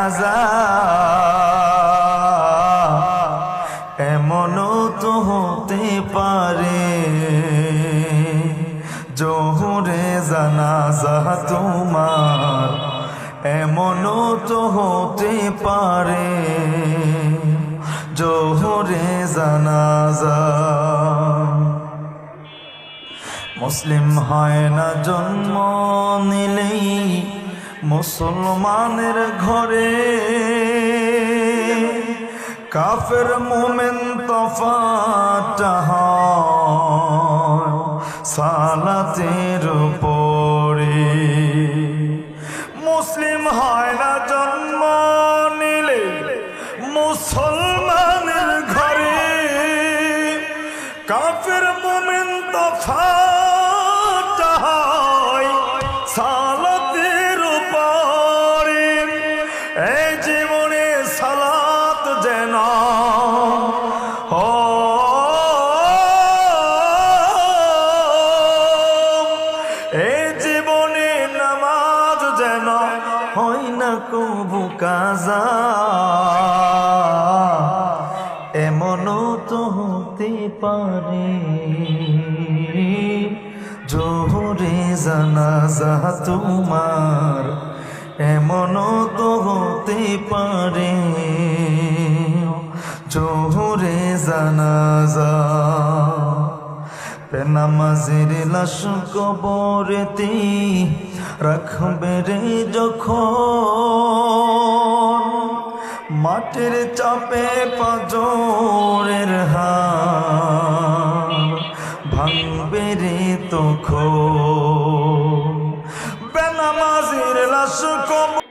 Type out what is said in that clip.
কাজা এমনও তো হতে পারে জোহরে জানাজা তোমার এমনও তো হতে পারে জোহরে জানাজা মুসলিম হয় না জন্ম নিলেই মুসলমানের ঘরে কাফের মুমিন তফাৎ হয় সালাতের উপরে মুসলিম হয় না জন্ম নিলে মুসলমানের ঘরে কাফের মুমিন তফাৎ হয় সালাতের উপরে এই জীবনে সালাত যেন এই জীবনে নামাজ যেন হয় না কবু কাজা এমনও তো হতে পারে জোহরে জানাজা তোমার এমনও তো হতে পারে জোহরে জানাজা বেনামাজের লাশ কবরেতে রাখবে রে যখন মাটির চাপে পাঁজরের হাড় ভাঙবে রে তখন বেনামাজের লাশ কবর